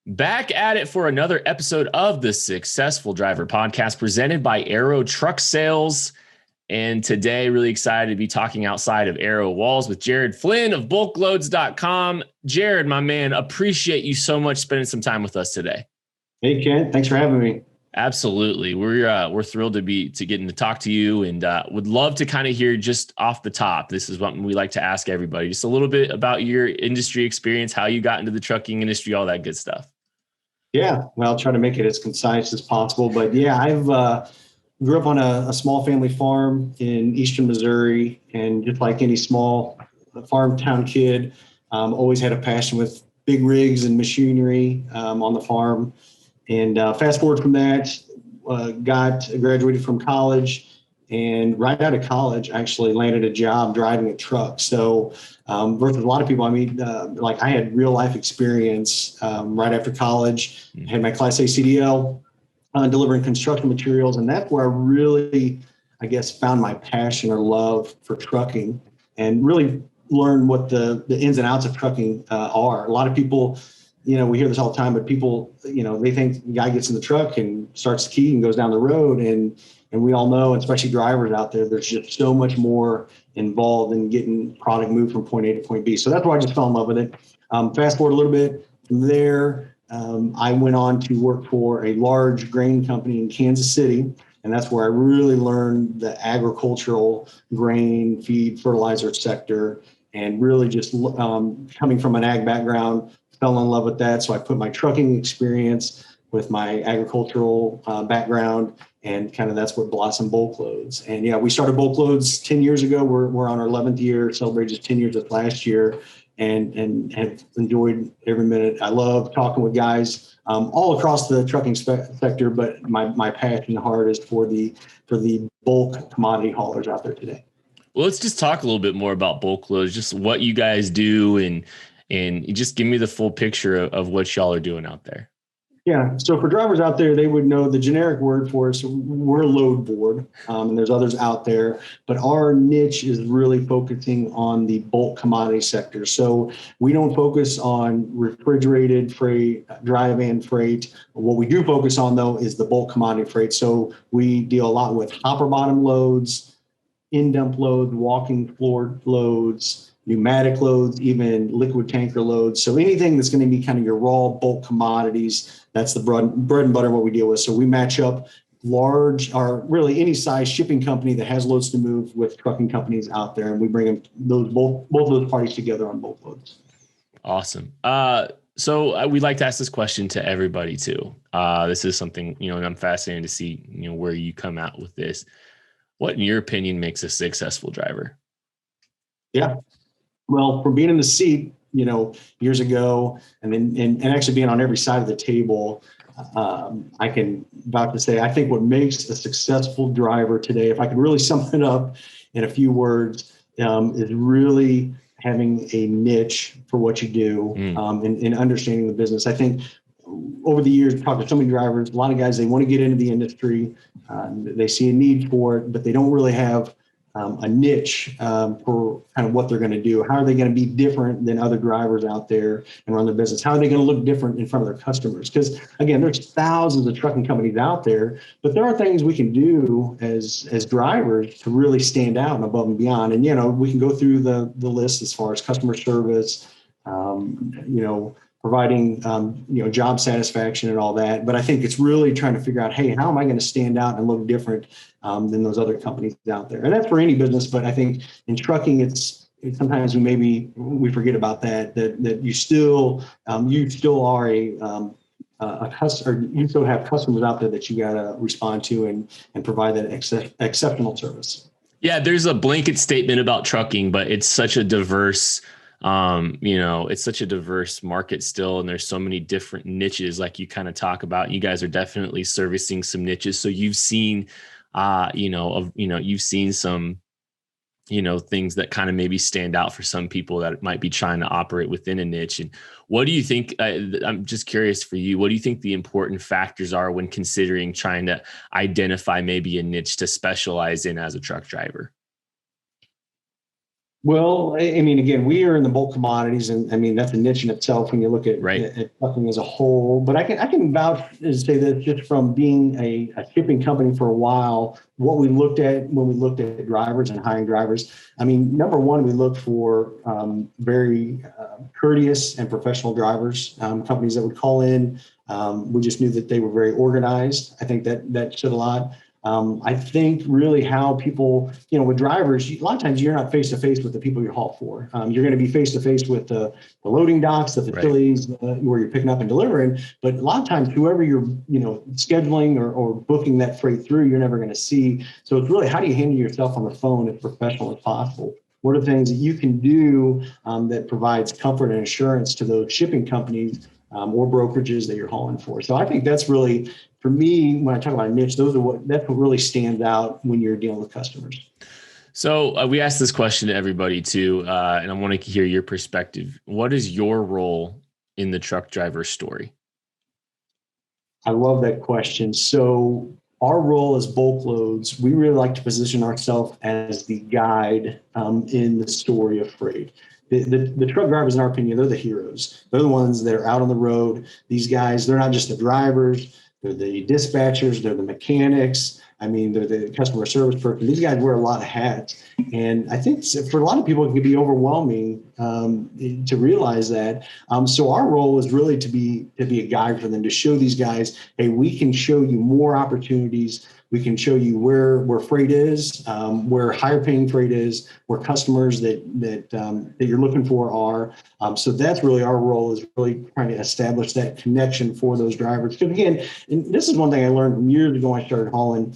Back at it for another episode of the Successful Driver Podcast presented by Aero Truck Sales. And today, really excited to be talking outside of Aero walls with Jared Flynn of bulkloads.com. Jared, my man, appreciate you so much spending some time with us today. Hey, Kent. Thanks for having me. Absolutely. We're thrilled to getting to talk to you, and would love to kind of hear just off the top. This is what we like to ask everybody, just a little bit about your industry experience, how you got into the trucking industry, all that good stuff. Yeah, well, I'll try to make it as concise as possible. But yeah, I've grew up on a small family farm in eastern Missouri, and just like any small farm town kid, always had a passion with big rigs and machinery on the farm. And fast forward from that, graduated from college, and right out of college, actually landed a job driving a truck. So versus a lot of people, like I had real life experience right after college. I had my Class A CDL, delivering construction materials, and that's where I really, I guess, found my passion or love for trucking, and really learned what the ins and outs of trucking are. A lot of people, we hear this all the time, but people, they think the guy gets in the truck and starts the key and goes down the road. And we all know, especially drivers out there, there's just so much more involved in getting product moved from point A to point B. So that's why I just fell in love with it. Fast forward a little bit from there, I went on to work for a large grain company in Kansas City. And that's where I really learned the agricultural grain, feed, fertilizer sector, and really just coming from an ag background, fell in love with that. So I put my trucking experience with my agricultural background, and kind of that's what blossomed Bulk Loads. And yeah, we started Bulk Loads 10 years ago. We're on our 11th year, celebrated just 10 years this last year, and have enjoyed every minute. I love talking with guys all across the trucking sector, but my passion heart is for the bulk commodity haulers out there today. Well, let's just talk a little bit more about Bulk Loads, just what you guys do, and just give me the full picture of what y'all are doing out there. Yeah. So for drivers out there, they would know the generic word for us. We're load board, and there's others out there, but our niche is really focusing on the bulk commodity sector. So we don't focus on refrigerated freight, dry van freight. What we do focus on, though, is the bulk commodity freight. So we deal a lot with hopper bottom loads, in-dump loads, walking floor loads, pneumatic loads, even liquid tanker loads. So anything that's going to be kind of your raw bulk commodities, that's the bread and butter what we deal with. So we match up large, or really any size shipping company that has loads to move with trucking companies out there, and we bring them both of those parties together on Bulk Loads. Awesome. So we'd like to ask this question to everybody too. This is something, and I'm fascinated to see, where you come out with this. What, in your opinion, makes a successful driver? Yeah. Well, from being in the seat, years ago, and actually being on every side of the table, I can vouch to say, I think what makes a successful driver today, if I could really sum it up in a few words, is really having a niche for what you do, and understanding the business. I think over the years, talked to so many drivers, a lot of guys, they want to get into the industry, they see a need for it, but they don't really have a niche for kind of what they're going to do. How are they going to be different than other drivers out there and run their business? How are they going to look different in front of their customers? Because again, there's thousands of trucking companies out there, but there are things we can do as drivers to really stand out and above and beyond. And, we can go through the list as far as customer service, providing, job satisfaction and all that. But I think it's really trying to figure out, hey, how am I going to stand out and look different than those other companies out there? And that's for any business. But I think in trucking, it's sometimes we forget about that you still are a customer, you still have customers out there that you got to respond to and provide that exceptional service. Yeah, there's a blanket statement about trucking, but it's such a diverse it's such a diverse market still, and there's so many different niches like you kind of talk about. You guys are definitely servicing some niches. So you've seen, you've seen some, things that kind of maybe stand out for some people that might be trying to operate within a niche. And what do you think, I'm just curious for you, what do you think the important factors are when considering trying to identify maybe a niche to specialize in as a truck driver? Well, I mean, again, we are in the bulk commodities, and I mean that's a niche in itself when you look Right. at trucking as a whole. But I can vouch and say that just from being a shipping company for a while, what we looked at when we looked at drivers and hiring drivers. I mean, number one, we looked for very courteous and professional drivers. Companies that would call in, we just knew that they were very organized. I think that said a lot. I think really how people, with drivers, a lot of times you're not face to face with the people you haul for. You're going to be face to face with the loading docks, the facilities where you're picking up and delivering. But a lot of times, whoever you're, scheduling or booking that freight through, you're never going to see. So it's really how do you handle yourself on the phone as professional as possible? What are the things that you can do that provides comfort and assurance to those shipping companies or brokerages that you're hauling for? So I think that's really, for me, when I talk about a niche, that's what really stands out when you're dealing with customers. So we asked this question to everybody too, and I want to hear your perspective. What is your role in the truck driver story? I love that question. So our role as bulk loads, we really like to position ourselves as the guide in the story of freight. The truck drivers, in our opinion, they're the heroes. They're the ones that are out on the road. These guys, they're not just the drivers, they're the dispatchers, they're the mechanics. I mean, they're the customer service person. These guys wear a lot of hats. And I think for a lot of people, it can be overwhelming to realize that. So our role is really to be a guide for them, to show these guys, hey, we can show you more opportunities. We can show you where freight is, where higher paying freight is, where customers that you're looking for are. So that's really our role, is really trying to establish that connection for those drivers. Because again, and this is one thing I learned from years ago when I started hauling.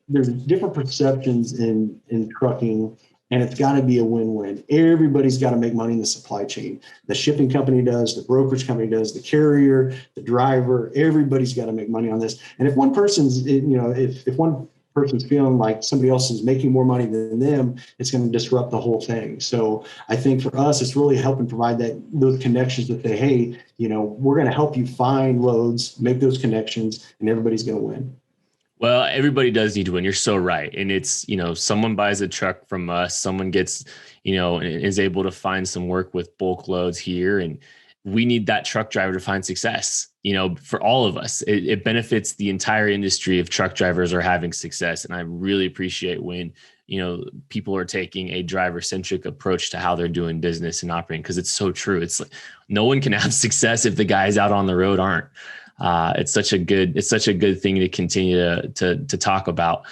There's different perceptions in trucking, and it's got to be a win-win. Everybody's got to make money in the supply chain. The shipping company does, the brokerage company does, the carrier, the driver, everybody's got to make money on this. And if one person's, if one person's feeling like somebody else is making more money than them, it's going to disrupt the whole thing. So I think for us, it's really helping provide those connections that say, hey, we're going to help you find loads, make those connections, and everybody's going to win. Well, everybody does need to win. You're so right. And it's, someone buys a truck from us, someone gets, and is able to find some work with bulk loads here. And we need that truck driver to find success, for all of us. It benefits the entire industry if truck drivers are having success. And I really appreciate when, people are taking a driver centric approach to how they're doing business and operating, because it's so true. It's like no one can have success if the guys out on the road aren't. It's such a good thing to continue to talk about.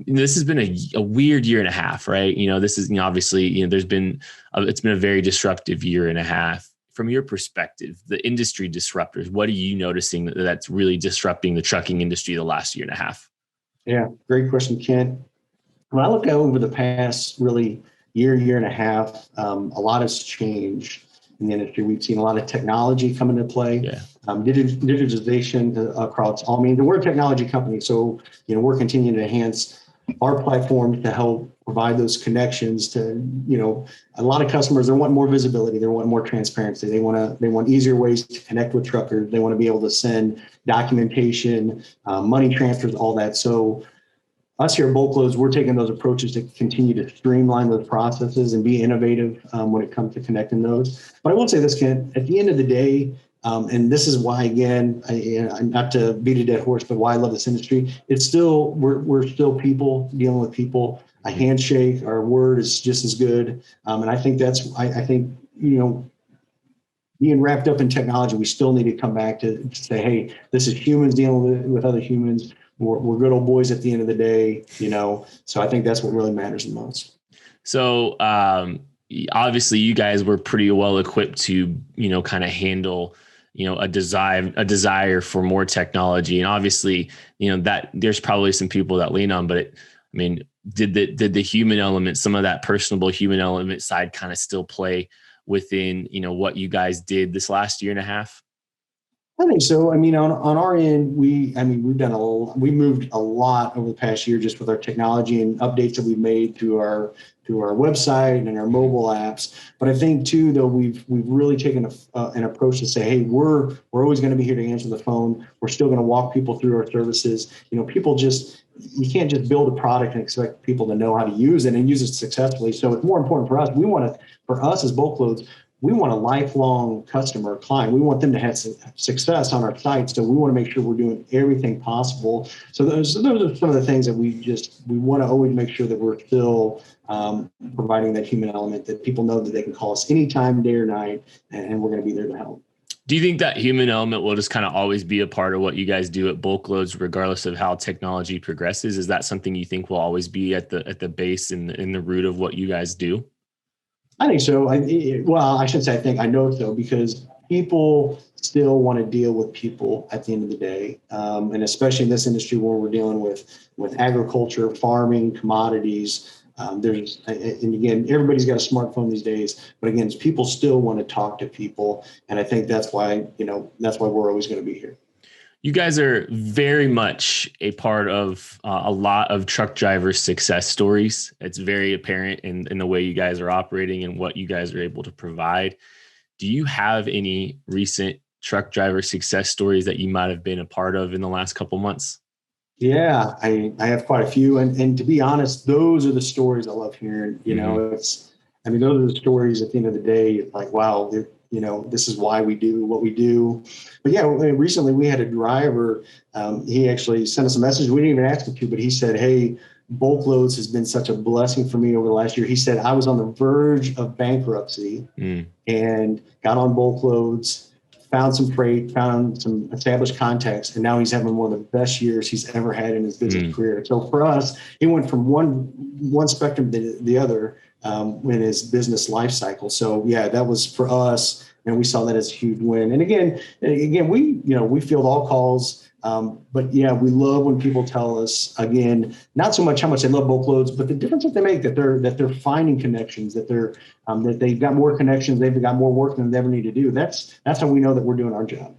This has been a weird year and a half, right? This is obviously, it's been a very disruptive year and a half. From your perspective, the industry disruptors, what are you noticing that's really disrupting the trucking industry the last year and a half? Yeah, great question, Kent. When I look out over the past really year and a half, a lot has changed in the industry. We've seen a lot of technology come into play. Yeah. Digitization across all means. And we're a technology company, so we're continuing to enhance our platform to help provide those connections to, a lot of customers, they want more visibility, they want more transparency, they want easier ways to connect with truckers, they want to be able to send documentation, money transfers, all that. So us here at Bulk Loads, we're taking those approaches to continue to streamline those processes and be innovative when it comes to connecting those. But I will say this, Ken, at the end of the day, and this is why, again, not to beat a dead horse, but why I love this industry, it's still, we're still people dealing with people. A handshake, our word is just as good. And I think I think, being wrapped up in technology, we still need to come back to say, hey, this is humans dealing with other humans. We're good old boys at the end of the day, so I think that's what really matters the most. So obviously you guys were pretty well equipped to, kind of handle, a desire for more technology. And obviously, that there's probably some people that lean on, but did the human element, some of that personable human element side kind of still play within, what you guys did this last year and a half? I think so. I mean, on our end, we moved a lot over the past year just with our technology and updates that we've made to our website and our mobile apps. But I think too, though, we've really taken an approach to say, hey, we're always going to be here to answer the phone. We're still going to walk people through our services. You can't just build a product and expect people to know how to use it and use it successfully. So it's more important for us. For us as bulk loads, we want a lifelong customer client. We want them to have success on our site. So we want to make sure we're doing everything possible. So those are some of the things that we want to always make sure that we're still providing that human element, that people know that they can call us anytime, day or night, and we're going to be there to help. Do you think that human element will just kind of always be a part of what you guys do at bulk loads, regardless of how technology progresses? Is that something you think will always be at the base and in the root of what you guys do? I think so. I should say I think. I know so because people still want to deal with people at the end of the day, and especially in this industry where we're dealing with agriculture, farming, commodities. And again, everybody's got a smartphone these days, but again, people still want to talk to people, and I think that's why we're always going to be here. You guys are very much a part of a lot of truck drivers' success stories. It's very apparent in the way you guys are operating and what you guys are able to provide. Do you have any recent truck driver success stories that you might have been a part of in the last couple months? Yeah, I have quite a few. And to be honest, those are the stories I love hearing. Those are the stories at the end of the day. It's like, wow, this is why we do what we do. But yeah, recently we had a driver. He actually sent us a message. We didn't even ask him to, but he said, hey, bulk loads has been such a blessing for me over the last year. He said, I was on the verge of bankruptcy and got on bulk loads, found some freight, found some established contacts, and now he's having one of the best years he's ever had in his business career. So for us, he went from one spectrum to the other in his business life cycle. So yeah, that was for us, and we saw that as a huge win. And again, we field all calls. But yeah, we love when people tell us, again, not so much how much they love bulk loads, but the difference that they make, that they're finding connections, that they've got more connections, they've got more work than they ever need to do. That's how we know that we're doing our job.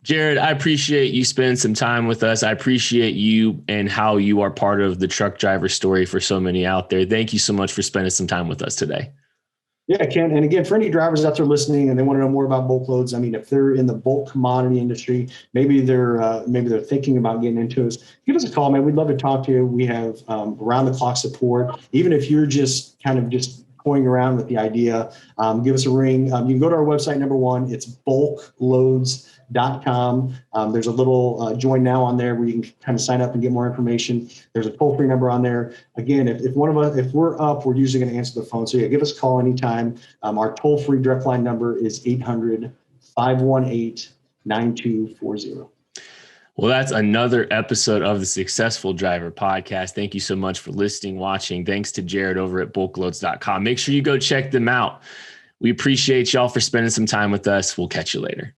Jared, I appreciate you spending some time with us. I appreciate you and how you are part of the truck driver story for so many out there. Thank you so much for spending some time with us today. Yeah, Ken. And again, for any drivers out there listening and they want to know more about bulk loads, I mean, if they're in the bulk commodity industry, maybe they're thinking about getting into us, give us a call, man. We'd love to talk to you. We have around the clock support. Even if you're just toying around with the idea, give us a ring. You can go to our website. Number one, it's bulkloads.com. There's a little join now on there where you can kind of sign up and get more information. There's a toll-free number on there. Again, if we're up, we're usually going to answer the phone. So yeah, give us a call anytime. Our toll-free direct line number is 800-518-9240. Well, that's another episode of the Successful Driver Podcast. Thank you so much for listening, watching. Thanks to Jared over at bulkloads.com. Make sure you go check them out. We appreciate y'all for spending some time with us. We'll catch you later.